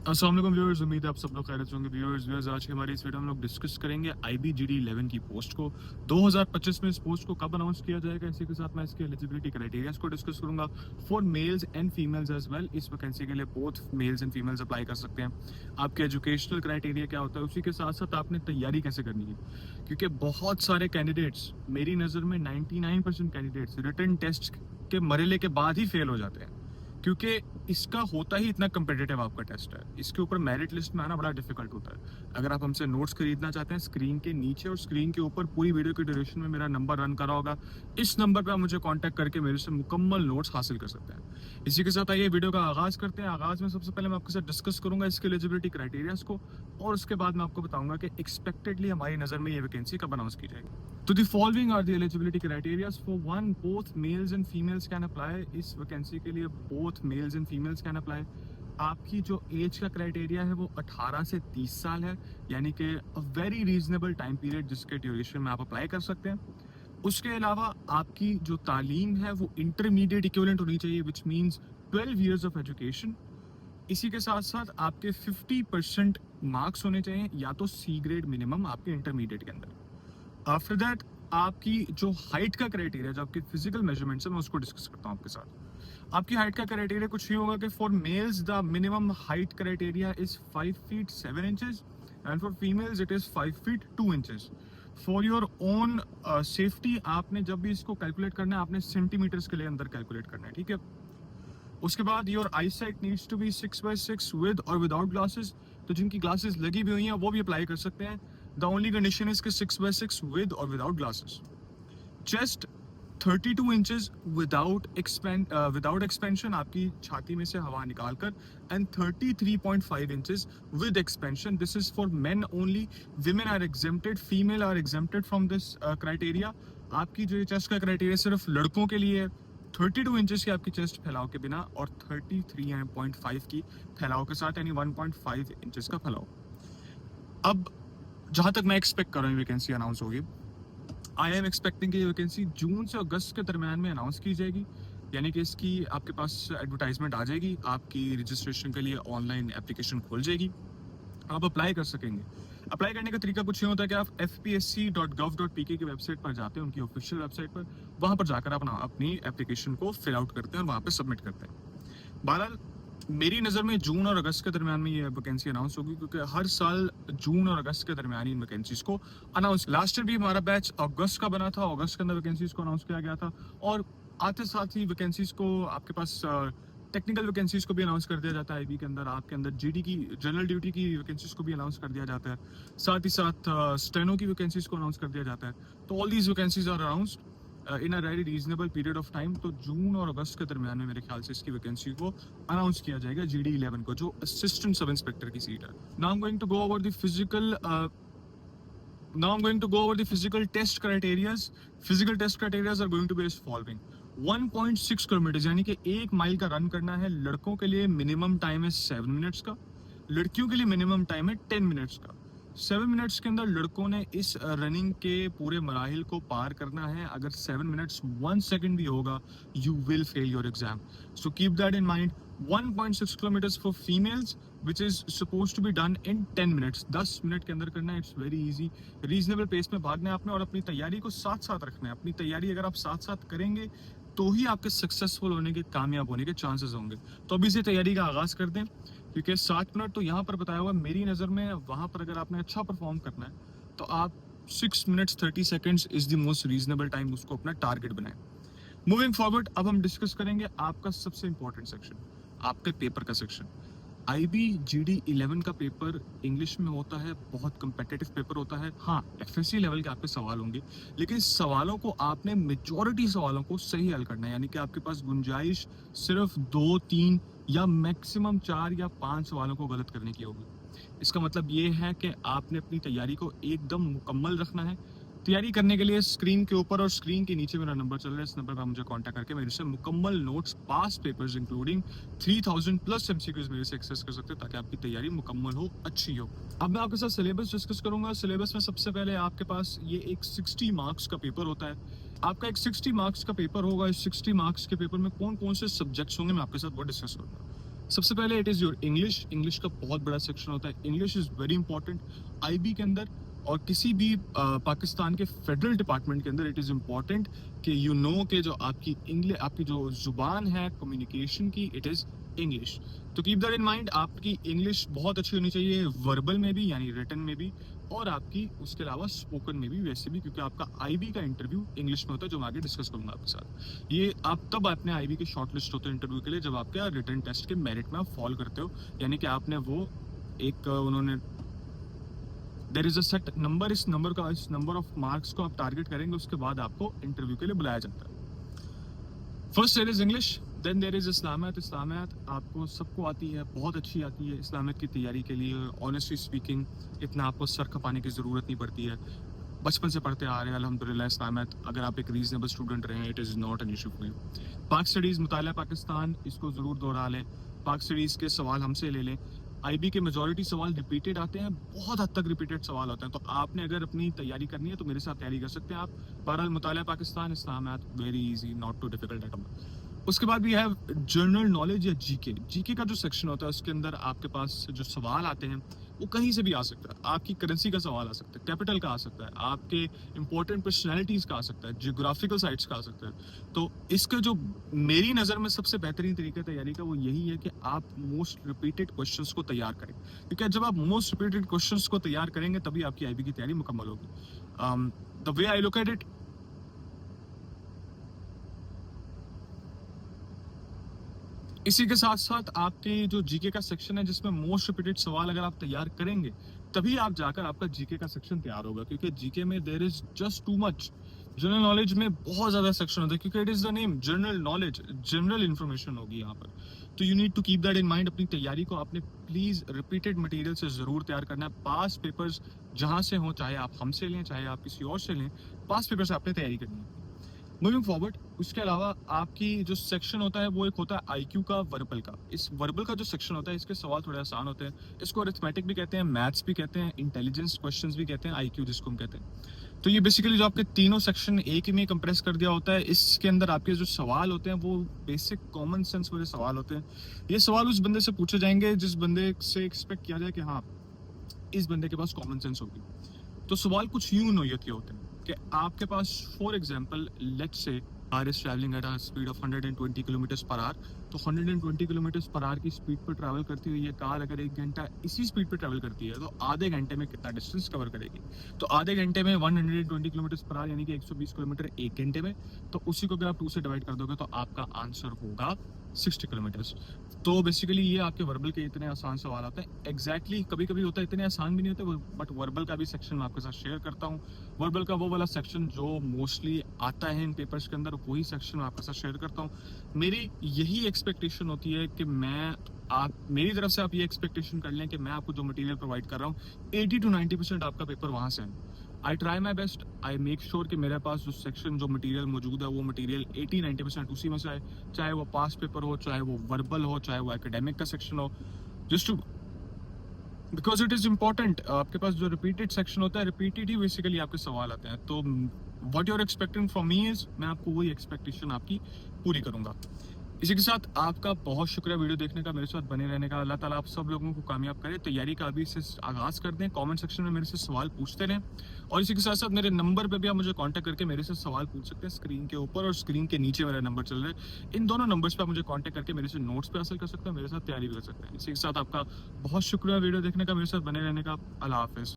अस्सलाम वालेकुम व्यूअर्स, उम्मीद है आप सब लोग खैरियत से होंगे। व्यूअर्स आज की हमारी इस वीडियो में हम लोग डिस्कस करेंगे IBGD 11 की पोस्ट को। 2025 में इस पोस्ट को कब अनाउंस किया जाएगा, इसी के साथ मैं इसके एलिजिबिलिटी क्राइटेरियाज को डिस्कस करूंगा for males and females as well. इस वैकेंसी के लिए both males and females apply कर सकते हैं। आपके एजुकेशनल क्राइटेरिया क्या होता है, उसी के साथ साथ आपने तैयारी कैसे करनी है, क्योंकि बहुत सारे कैंडिडेट्स, मेरी नज़र में 99% कैंडिडेट्स रिटन टेस्ट के मरहले के बाद ही फेल हो जाते हैं, क्योंकि इसका होता ही इतना कम्पिटिटिव आपका टेस्ट है। इसके ऊपर मेरिट लिस्ट में आना बड़ा डिफिकल्ट होता है। अगर आप हमसे नोट्स खरीदना चाहते हैं, स्क्रीन के नीचे और स्क्रीन के ऊपर पूरी वीडियो की ड्यूरेशन में मेरा नंबर रन करा होगा। इस नंबर पर आप मुझे कांटेक्ट करके मेरे से मुकम्मल नोट्स हासिल कर सकते हैं। इसी के साथ आइए वीडियो का आगाज करते हैं। आगाज में सबसे पहले मैं आपके साथ डिस्कस करूंगा इसके एलिजिबिलिटी क्राइटेरियाज को, और उसके बाद मैं आपको बताऊंगा कि एक्सपेक्टेडली हमारी नज़र में ये वैकेंसी कब अनाउंस की जाएगी। तो the following are the eligibility criterias for one, both males and females can apply. इस वैकेंसी के लिए both males and females can apply. आपकी जो एज का क्राइटेरिया है वो 18 से 30 साल है, यानी कि अ वेरी रीजनेबल टाइम पीरियड जिसके ड्यूरेशन में आप अप्लाई कर सकते हैं। उसके अलावा आपकी जो तालीम है वो इंटरमीडिएट इक्विवेलेंट होनी चाहिए, which means 12 years of education. इसी के साथ साथ आपके 50% मार्क्स होने चाहिए, या तो C ग्रेड मिनिमम आपके इंटरमीडिएट के अंदर। आफ्टर दैट आपकी जो हाइट का क्राइटेरिया, जो आपकी फिजिकल मेजरमेंट्स है, मैं उसको डिस्कस करता हूँ आपके साथ। आपकी हाइट का क्राइटेरिया कुछ ये होगा कि for mails the minimum height criteria is 5 feet 7 inches and for females it is 5 feet 2 inches. For your own safety आपने जब भी इसको कैलकुलेट करना है, आपने सेंटीमीटर्स के लिए अंदर कैलकुलेट करना है, ठीक है। उसके बाद your eyesight needs to be 6/6 with और विदाउट ग्लासेस। तो जिनकी ग्लासेस लगी भी हुई हैं वो भी अप्लाई कर सकते हैं। The only condition is 6/6 with और without glasses. Chest 32 inches without expansion, आपकी छाती में से हवा निकालकर, and 33.5 inches with expansion. This is for men only. Women are exempted, female are exempted from this criteria. आपकी जो चेस्ट का क्राइटेरिया सिर्फ लड़कों के लिए है। 32 इंचेस की आपकी चेस्ट फैलाव के बिना और 33.5 की फैलाव के साथ, यानी 1.5 इंचेस का फैलाव। अब जहां तक मैं एक्सपेक्ट कर रहा हूँ वैकेंसी अनाउंस होगी, आई एम एक्सपेक्टिंग कि ये वैकेंसी जून से अगस्त के दरमियान में अनाउंस की जाएगी, यानी कि इसकी आपके पास एडवर्टाइजमेंट आ जाएगी, आपकी रजिस्ट्रेशन के लिए ऑनलाइन एप्लीकेशन खुल जाएगी, आप अप्लाई कर सकेंगे। अप्लाई करने का तरीका कुछ ये होता है कि आप fpsc.gov.pk की वेबसाइट पर जाते हैं, उनकी ऑफिशियल वेबसाइट पर, वहां पर जाकर आप अपनी एप्लीकेशन को फिल आउट करते हैं और वहां पर सबमिट करते हैं। बहरहाल मेरी नज़र में जून और अगस्त के दरमियान में ये वैकेंसी अनाउंस होगी, क्योंकि हर साल जून और अगस्त के दरमियान इन वैकेंसीज को अनाउंस, लास्ट ईयर भी हमारा बैच अगस्त का बना था, अगस्त के अंदर वैकेंसीज को अनाउंस किया गया था, और आते साथ ही वैकेंसीज को आपके पास टेक्निकल वैकेंसीज को भी अनाउंस कर दिया जाता है। IB के अंदर आपके अंदर GD की, जनरल ड्यूटी की वैकेंसीज को भी अनाउंस कर दिया जाता है, साथ ही साथ स्टेनो की वैकेंसीज को अनाउंस कर दिया जाता है। तो all these vacancies are announced in a very reasonable period of time. तो जून और अगस्त के दरमियान में मेरे ख्याल से इसकी वैकेंसी को अनाउंस किया जाएगा, GD 11 को, जो असिस्टेंट सब इंस्पेक्टर की सीट है। Now I am going to go over the physical test criterias. Physical test criterias are going to be as following. 1.6 kilometre यानी कि 1 माइल का रन करना है। लड़कों के लिए मिनिमम टाइम है 7 मिनट्स का, लड़कियों के लिए मिनिमम टाइम है 10 मिनट्स का। 7 मिनट्स के अंदर लड़कों ने इस रनिंग के पूरे मराहिल को पार करना है। अगर 7 मिनट्स 1 सेकंड भी होगा, you will fail your exam, so keep that in mind. 1.6 kilometres for females which is suppose to be done in 10 minutes. 10 minute के अंदर करना है। It's very easy, reasonable pace में भागना है आपने, और अपनी तैयारी को साथ साथ रखना है। अपनी तैयारी अगर आप साथ साथ करेंगे तो ही आपके सक्सेसफुल होने के, कामयाब होने के चांसेस होंगे। तो अभी से तैयारी का आगाज कर दें, क्योंकि 7 मिनट तो यहाँ पर बताया हुआ मेरी नज़र में, वहाँ पर अगर आपने अच्छा परफॉर्म करना है तो आप 6 minutes 30 seconds is the most reasonable time, उसको अपना टारगेट बनाएं। मूविंग फॉरवर्ड, अब हम डिस्कस करेंगे आपका सबसे इंपॉर्टेंट सेक्शन, आपके पेपर का सेक्शन। IBGD 11 का पेपर इंग्लिश में होता है, बहुत कंपेटिटिव पेपर होता है। हाँ, FSC लेवल के आपके सवाल होंगे, लेकिन सवालों को आपने, मेजॉरिटी सवालों को सही हल करना है, यानी कि आपके पास गुंजाइश सिर्फ 2, 3 या मैक्सिमम 4 या 5 सवालों को गलत करने की होगी। इसका मतलब ये है कि आपने अपनी तैयारी को एकदम मुकम्मल रखना है। तैयारी करने के लिए स्क्रीन के ऊपर और स्क्रीन के नीचे मेरा नंबर चल रहा है, इस नंबर पर मुझे कांटेक्ट करके मेरे से मुकम्मल नोट्स, पास पेपर्स इंक्लूडिंग 3000 प्लस MCQs मेरे से एक्सेस कर सकते हैं, ताकि आपकी तैयारी मुकम्मल हो, अच्छी हो। अब मैं आपके साथ सिलेबस डिस्कस करूंगा। सिलेबस में सबसे पहले आपके पास ये एक 60 मार्क्स का पेपर होता है। आपका एक 60 मार्क्स का पेपर होगा। इस 60 मार्क्स के पेपर में कौन कौन से सब्जेक्ट्स होंगे मैं आपके साथ वो डिस्कस करूंगा। सबसे पहले it is your English. English का बहुत बड़ा सेक्शन होता है, English is very important IB के अंदर और किसी भी पाकिस्तान के फेडरल डिपार्टमेंट के अंदर। इट इज़ इम्पॉर्टेंट कि यू नो कि जो आपकी इंग्लिश, आपकी जो जुबान है कम्युनिकेशन की, इट इज़ इंग्लिश। तो कीप दैट इन माइंड, आपकी इंग्लिश बहुत अच्छी होनी चाहिए, वर्बल में भी यानी रिटन में भी, और आपकी उसके अलावा स्पोकन में भी, वैसे भी, क्योंकि आपका आईबी का इंटरव्यू इंग्लिश में होता है, जो मैं आगे डिस्कस करूंगा आपके साथ। ये आप तब अपने आईबी के शॉर्ट लिस्ट होते हैं इंटरव्यू के लिए जब आपके रिटन टेस्ट के मेरिट में आप फॉल करते हो, यानी कि आपने वो एक उन्होंने there is a set number, इस नंबर ऑफ मार्क्स को आप टारगेट करेंगे, उसके बाद आपको इंटरव्यू के लिए बुलाया जाता है। First there is English, then there is Islamiyat. Islamiyat आपको सबको आती है, बहुत अच्छी आती है। इस्लामियत की तैयारी के लिए ऑनेस्टली स्पीकिंग इतना आपको सर खपाने की ज़रूरत नहीं पड़ती है, बचपन से पढ़ते आ रहे हैं अल्हम्दुलिल्लाह इस्लामियत। अगर आप एक रीजनेबल स्टूडेंट रहे हैं, it is not an issue for you. पाक स्टडीज़, मुताला पाकिस्तान, इसको ज़रूर दोहरा लें। पाक स्टडीज़ के सवाल हमसे ले लें। आईबी के मेजॉरिटी सवाल रिपीटेड आते हैं, बहुत हद तक रिपीटेड सवाल होते हैं, तो आपने अगर अपनी तैयारी करनी है तो मेरे साथ तैयारी कर सकते हैं आप। बहरहाल मुताला Pakistan, Islamiyat very easy, not too difficult at all. उसके बाद भी है जनरल नॉलेज या जीके। जीके का जो सेक्शन होता है उसके अंदर आपके पास जो सवाल आते हैं वो कहीं से भी आ सकता है। आपकी करेंसी का सवाल आ सकता है, कैपिटल का आ सकता है, आपके इंपॉर्टेंट पर्सनैलिटीज का आ सकता है, जियोग्राफिकल साइट्स का आ सकता है। तो इसका जो मेरी नज़र में सबसे बेहतरीन तरीका तैयारी का वो यही है कि आप मोस्ट रिपीटेड क्वेश्चंस को तैयार करें, क्योंकि जब आप मोस्ट रिपीटेड क्वेश्चंस को तैयार करेंगे तभी आपकी आईबी की तैयारी मुकम्मल होगी। The way I look at it, इसी के साथ साथ आपके जो जीके का सेक्शन है जिसमें मोस्ट रिपीटेड सवाल अगर आप तैयार करेंगे तभी आप जाकर आपका जीके का सेक्शन तैयार होगा, क्योंकि जीके में there is just too much. General knowledge में बहुत ज्यादा सेक्शन होता है, क्योंकि it is the name general knowledge, general information होगी यहाँ पर। तो you need to keep that in mind. अपनी तैयारी को आपने प्लीज रिपीटेड मटेरियल से जरूर तैयार करना है। पास पेपर्स जहां से हो, चाहे आप हमसे लें चाहे आप किसी और से लें, पास पेपर से आपने तैयारी करनी है। मूविंग फॉरवर्ड, उसके अलावा आपकी जो सेक्शन होता है वो एक होता है आईक्यू का, वर्बल का। इस वर्बल का जो सेक्शन होता है इसके सवाल थोड़े आसान होते हैं। इसको अरिथमेटिक भी कहते हैं, मैथ्स भी कहते हैं, इंटेलिजेंस क्वेश्चंस भी कहते हैं, आईक्यू जिसको हम कहते हैं। तो ये बेसिकली जो आपके तीनों सेक्शन एक ही में कंप्रेस कर दिया होता है। इसके अंदर आपके जो सवाल होते हैं वो बेसिक कॉमन सेंस वाले सवाल होते हैं। ये सवाल उस बंदे से पूछे जाएंगे जिस बंदे से एक्सपेक्ट किया जाए कि हाँ इस बंदे के पास कॉमन सेंस होगी। तो सवाल कुछ यूं नोयत के होते हैं कि आपके पास for example let's say car is travelling at a speed of 120 kilometre per hour. तो 120 किलोमीटर पर आवर की स्पीड पर ट्रैवल करती हुई ये कार अगर 1 घंटा इसी स्पीड पर ट्रैवल करती है तो आधे घंटे में कितना डिस्टेंस कवर करेगी। तो आधे घंटे में 120 किलोमीटर पर आवर यानी कि 120 किलोमीटर 1 घंटे में, तो उसी को अगर आप 2 से डिवाइड कर दोगे तो आपका आंसर होगा 60 किलोमीटर। तो बेसिकली ये आपके वर्बल के इतने आसान सवाल आते हैं। एग्जैक्टली कभी कभी होता है इतने आसान भी नहीं होते, बट वर्बल का भी सेक्शन मैं आपके साथ शेयर करता हूँ। वर्बल का वो वाला सेक्शन जो मोस्टली आता है इन पेपर्स के अंदर, वही सेक्शन मैं आपके साथ शेयर करता हूँ। मेरी यही एक्सपेक्टेशन होती है कि मेरी तरफ से आप ये एक्सपेक्टेशन कर लें कि मैं आपको जो मटेरियल प्रोवाइड कर रहा हूँ 80 to 90% आपका पेपर वहाँ से है। I try my best, I make sure कि मेरे पास जो सेक्शन जो मटेरियल मौजूद है वो मटेरियल 80-90% उसी में से आए, चाहे वो पास पेपर हो, चाहे वो वर्बल हो, चाहे वो एकेडमिक का सेक्शन हो, just to because it is important. आपके पास जो रिपीटेड सेक्शन होता है, रिपीटेड ही बेसिकली आपके सवाल आते हैं। तो what you are expecting from me is, मैं आपको वही एक्सपेक्टेशन आपकी पूरी करूंगा। इसी के साथ आपका बहुत शुक्रिया वीडियो देखने का, मेरे साथ बने रहने का। अल्लाह ताला आप सब लोगों को कामयाब करे। तैयारी का अभी से आगाज़ कर दें, कमेंट सेक्शन में मेरे से सवाल पूछते रहें, और इसी के साथ साथ मेरे नंबर पे भी आप मुझे कांटेक्ट करके मेरे से सवाल पूछ सकते हैं। स्क्रीन के ऊपर और स्क्रीन के नीचे मेरा नंबर चल रहा है, इन दोनों नंबर्स पे आप मुझे कांटेक्ट करके मेरे से नोट्स पे हासिल कर सकते हैं, मेरे साथ तैयारी भी कर सकते हैं। इसी के साथ आपका बहुत शुक्रिया वीडियो देखने का, मेरे साथ बने रहने का। अल्लाह हाफिज़।